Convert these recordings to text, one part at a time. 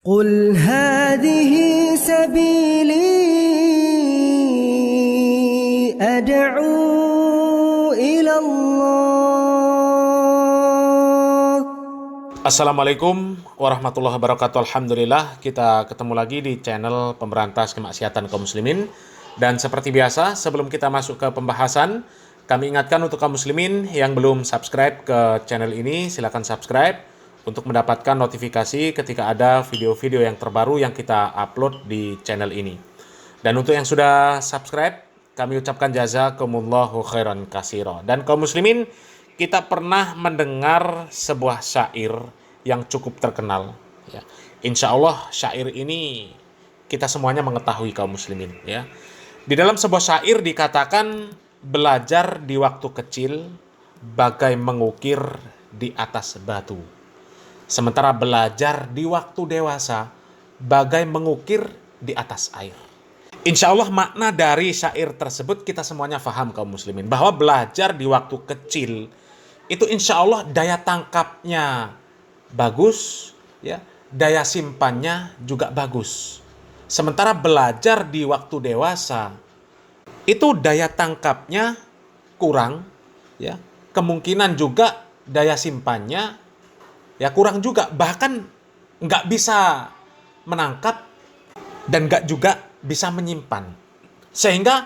قل هذه سبيلي أدعو إلى الله. Assalamualaikum warahmatullahi wabarakatuh. Alhamdulillah, kita ketemu lagi di channel Pemberantas Kemaksiatan kaum muslimin. Dan seperti biasa, sebelum kita masuk ke pembahasan, kami ingatkan untuk kaum muslimin yang belum subscribe ke channel ini, silakan subscribe untuk mendapatkan notifikasi ketika ada video-video yang terbaru yang kita upload di channel ini. Dan untuk yang sudah subscribe, kami ucapkan jazakumullahu khairan katsira. Dan kaum muslimin, kita pernah mendengar sebuah syair yang cukup terkenal. Ya. Insya Allah syair ini kita semuanya mengetahui kaum muslimin. Ya. Di dalam sebuah syair dikatakan, belajar di waktu kecil bagai mengukir di atas batu. Sementara belajar di waktu dewasa bagai mengukir di atas air. Insya Allah makna dari syair tersebut kita semuanya faham kaum muslimin. Bahwa belajar di waktu kecil itu insya Allah daya tangkapnya bagus, ya, daya simpannya juga bagus. Sementara belajar di waktu dewasa itu daya tangkapnya kurang, ya, kemungkinan juga daya simpannya ya kurang juga, bahkan nggak bisa menangkap dan nggak juga bisa menyimpan. Sehingga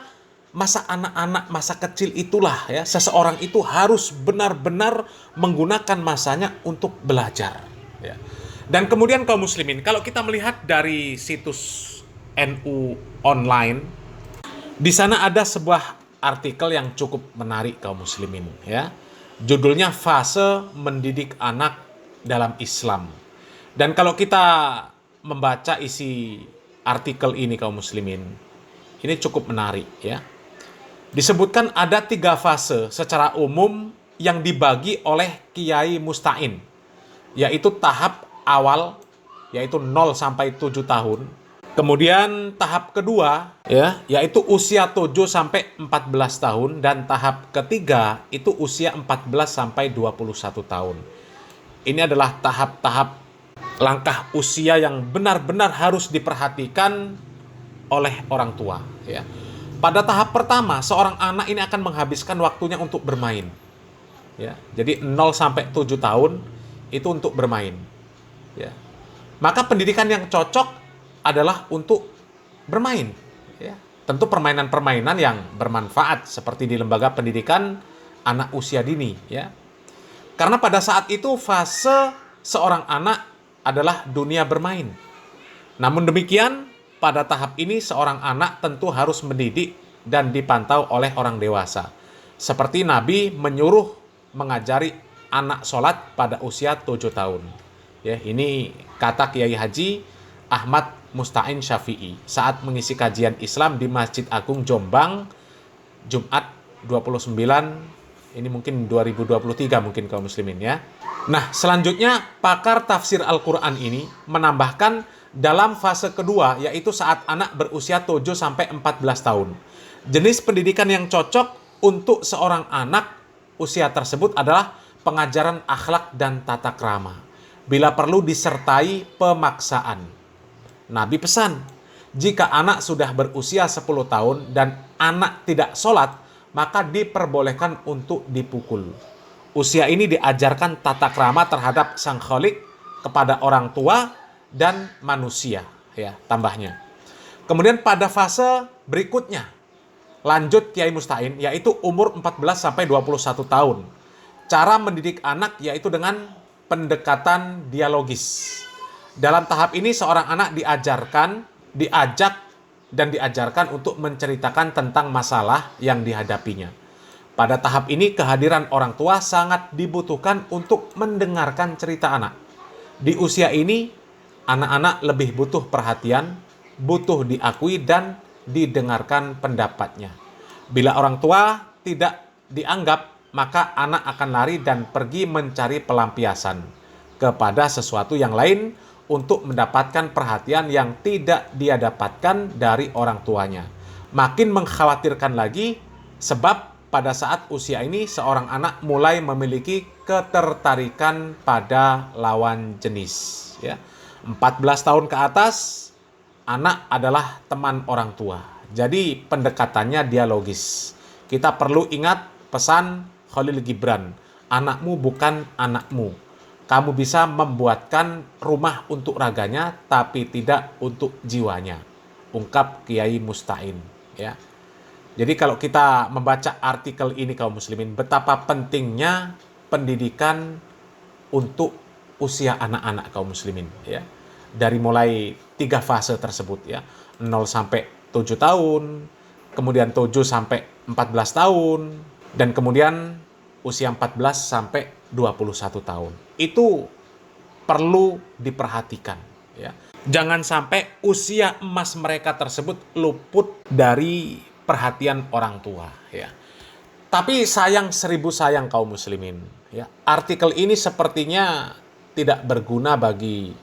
masa anak-anak, masa kecil itulah ya, seseorang itu harus benar-benar menggunakan masanya untuk belajar. Ya. Dan kemudian kaum muslimin, kalau kita melihat dari situs NU online, di sana ada sebuah artikel yang cukup menarik kaum muslimin. Ya. Judulnya Fase Mendidik Anak dalam Islam. Dan kalau kita membaca isi artikel ini kaum muslimin, ini cukup menarik ya. Disebutkan ada 3 fase secara umum yang dibagi oleh Kiai Musta'in, yaitu tahap awal, yaitu 0 sampai 7 tahun. Kemudian tahap kedua ya, yaitu usia 7 sampai 14 tahun, dan tahap ketiga itu usia 14 sampai 21 tahun. Ini adalah tahap-tahap langkah usia yang benar-benar harus diperhatikan oleh orang tua. Ya. Pada tahap pertama, seorang anak ini akan menghabiskan waktunya untuk bermain. Ya. Jadi 0 sampai 7 tahun itu untuk bermain. Ya. Maka pendidikan yang cocok adalah untuk bermain. Ya. Tentu permainan-permainan yang bermanfaat seperti di lembaga pendidikan anak usia dini. Ya. Karena pada saat itu fase seorang anak adalah dunia bermain. Namun demikian, pada tahap ini seorang anak tentu harus mendidik dan dipantau oleh orang dewasa. Seperti Nabi menyuruh mengajari anak sholat pada usia 7 tahun. Ya, ini kata Kiai Haji Ahmad Musta'in Syafi'i saat mengisi kajian Islam di Masjid Agung Jombang, Jumat 29 ini mungkin 2023 mungkin kaum muslimin ya. Nah, selanjutnya pakar tafsir Al-Quran ini menambahkan dalam fase kedua, yaitu saat anak berusia 7 sampai 14 tahun. Jenis pendidikan yang cocok untuk seorang anak usia tersebut adalah pengajaran akhlak dan tata krama. Bila perlu disertai pemaksaan. Nabi pesan, jika anak sudah berusia 10 tahun dan anak tidak sholat, maka diperbolehkan untuk dipukul. Usia ini diajarkan tata krama terhadap sang khalik, kepada orang tua dan manusia, ya, tambahnya. Kemudian pada fase berikutnya, lanjut Kiai Musta'in, yaitu umur 14 sampai 21 tahun. Cara mendidik anak yaitu dengan pendekatan dialogis. Dalam tahap ini seorang anak diajak dan diajarkan untuk menceritakan tentang masalah yang dihadapinya. Pada tahap ini kehadiran orang tua sangat dibutuhkan untuk mendengarkan cerita anak. Di usia ini, anak-anak lebih butuh perhatian, butuh diakui dan didengarkan pendapatnya. Bila orang tua tidak dianggap, maka anak akan lari dan pergi mencari pelampiasan kepada sesuatu yang lain untuk mendapatkan perhatian yang tidak dia dapatkan dari orang tuanya. Makin mengkhawatirkan lagi, sebab pada saat usia ini seorang anak mulai memiliki ketertarikan pada lawan jenis. Ya. 14 tahun ke atas, anak adalah teman orang tua. Jadi pendekatannya dialogis. Kita perlu ingat pesan Khalil Gibran, anakmu bukan anakmu. Kamu bisa membuatkan rumah untuk raganya, tapi tidak untuk jiwanya. Ungkap Kiai Mustain. Ya. Jadi kalau kita membaca artikel ini kaum muslimin, betapa pentingnya pendidikan untuk usia anak-anak kaum muslimin. Ya. Dari mulai 3 fase tersebut, ya, 0 sampai 7 tahun, kemudian 7 sampai 14 tahun, dan kemudian usia 14 sampai 21 tahun. Itu perlu diperhatikan, ya. Jangan sampai usia emas mereka tersebut luput dari perhatian orang tua, ya. Tapi sayang 1000 sayang kaum muslimin, ya. Artikel ini sepertinya tidak berguna bagi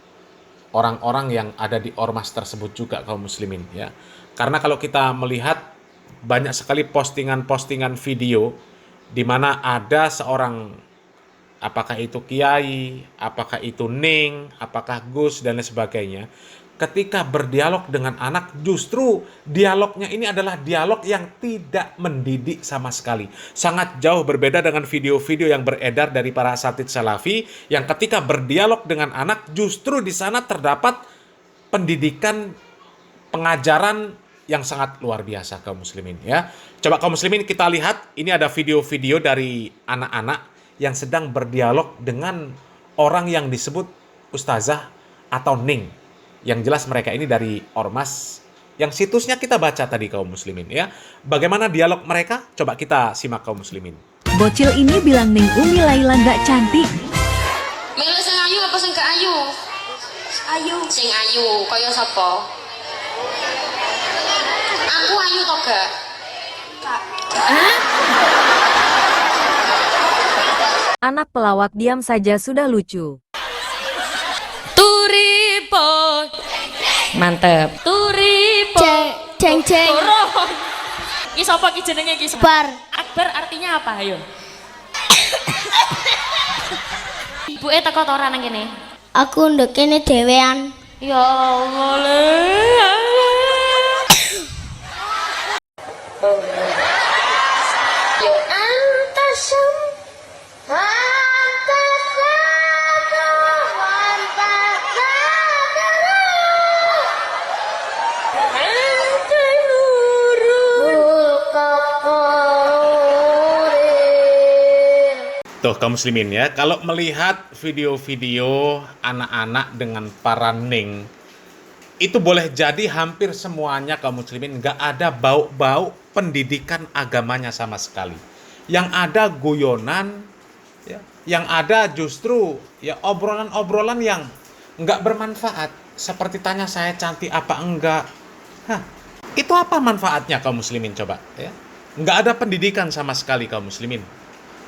orang-orang yang ada di ormas tersebut juga kaum muslimin, ya. Karena kalau kita melihat banyak sekali postingan-postingan video di mana ada seorang, apakah itu kiai, apakah itu ning, apakah gus dan lain sebagainya, ketika berdialog dengan anak, justru dialognya ini adalah dialog yang tidak mendidik sama sekali. Sangat jauh berbeda dengan video-video yang beredar dari para asatidz salafi yang ketika berdialog dengan anak, justru di sana terdapat pendidikan, pengajaran yang sangat luar biasa kaum muslimin, ya. Coba kaum muslimin kita lihat, ini ada video-video dari anak-anak yang sedang berdialog dengan orang yang disebut ustazah atau ning. Yang jelas mereka ini dari ormas yang situsnya kita baca tadi kaum muslimin, ya. Bagaimana dialog mereka? Coba kita simak kaum muslimin. Bocil ini bilang Ning Umi Laila nggak cantik. Milih sing ayu apa sing gak ayu? Ayu. Sing ayu, kaya sapa? Aku ayu to gak? Anak pelawak diam saja sudah lucu. Turipo. Mantep. Turipo. Ceng. Turun. Ki sapa ki jenenge ki? Akbar. Akbar artinya apa, ayo? Ibuke teko to ora nang kene? Aku ndek kene dhewean. Ya Allah le. Yo antasam Tuh kaum muslimin, ya, kalau melihat video-video anak-anak dengan para ning, itu boleh jadi hampir semuanya kaum muslimin nggak ada bau-bau pendidikan agamanya sama sekali. Yang ada guyonan, ya, yang ada justru ya obrolan-obrolan yang nggak bermanfaat. Seperti tanya saya cantik apa enggak. Itu apa manfaatnya kaum muslimin coba? Ya, nggak ada pendidikan sama sekali kaum muslimin.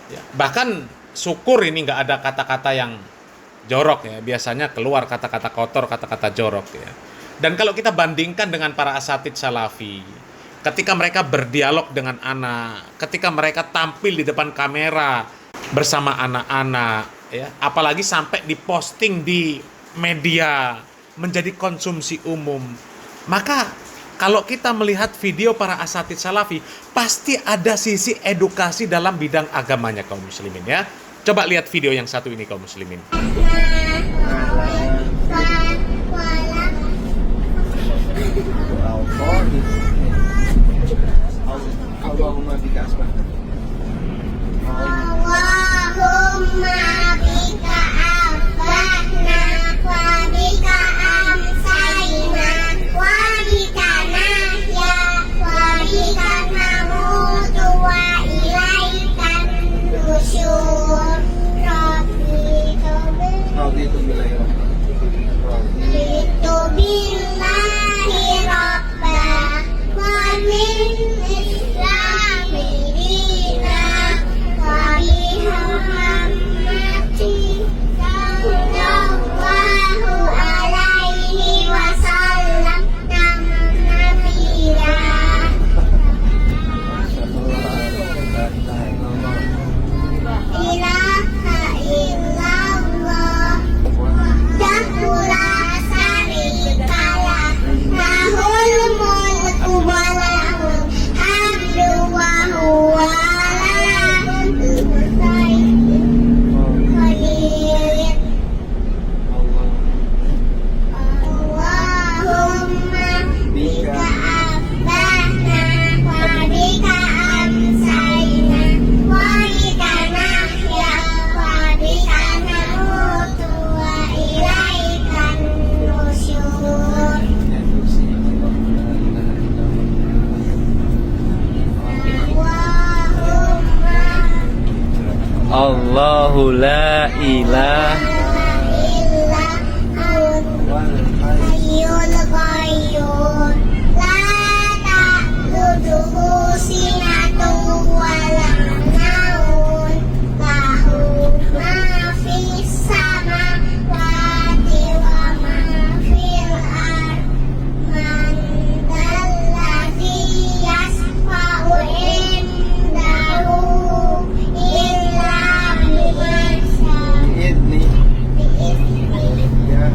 Ya, bahkan syukur ini nggak ada kata-kata yang jorok, ya. Biasanya keluar kata-kata kotor, kata-kata jorok, ya. Dan kalau kita bandingkan dengan para asatidz salafi, ketika mereka berdialog dengan anak, ketika mereka tampil di depan kamera bersama anak-anak, ya, apalagi sampai diposting di media menjadi konsumsi umum, maka kalau kita melihat video para asatidz salafi, pasti ada sisi edukasi dalam bidang agamanya kaum muslimin, ya. Coba lihat video yang satu ini kaum muslimin. Allahumma bika asbahna. Allahumma bika asbahna wa bika amsayna wa bika nahya wa bika namutu wa ilaikan nusyur. Raditu Allahu la ilaha Hayyul Qayyum la ta'khudhuhu sinatun wa la nawm lahu ma fis samawati wa ma fil ardh man dzalladzi yashfa'u indahu illa biman syaa Idni. Ya.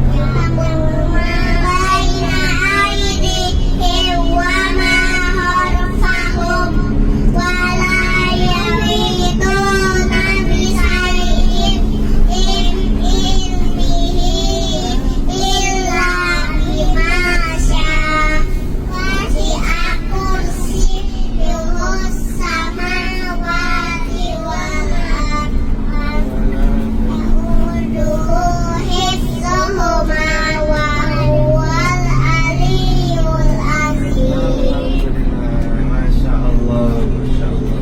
Masya Allah, Masya Allah.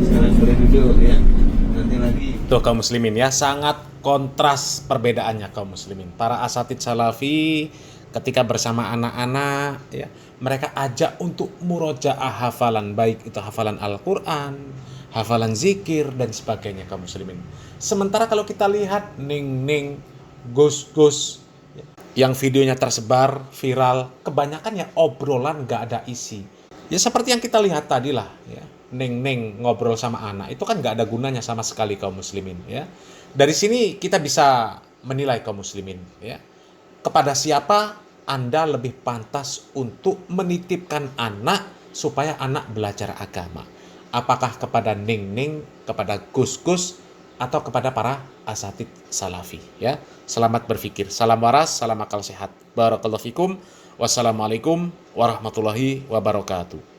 Sekarang boleh duduk ya. Nanti lagi. Tuh kaum muslimin ya, sangat kontras perbedaannya kaum muslimin. Para asatidz salafi ketika bersama anak-anak ya, mereka ajak untuk murojaah hafalan, baik itu hafalan Al-Qur'an, hafalan zikir dan sebagainya kaum muslimin. Sementara kalau kita lihat Ning-Ning, Gus-Gus yang videonya tersebar viral, kebanyakan ya obrolan gak ada isi. Ya seperti yang kita lihat tadi lah ya. Ning-Ning ngobrol sama anak itu kan gak ada gunanya sama sekali kaum muslimin ya. Dari sini kita bisa menilai kaum muslimin ya. Kepada siapa Anda lebih pantas untuk menitipkan anak supaya anak belajar agama? Apakah kepada Ning-Ning, kepada Gus-Gus, atau kepada para asatidz salafi ya. Selamat berpikir. Salam waras, salam akal sehat. Barakallahu fikum. Wassalamualaikum warahmatullahi wabarakatuh.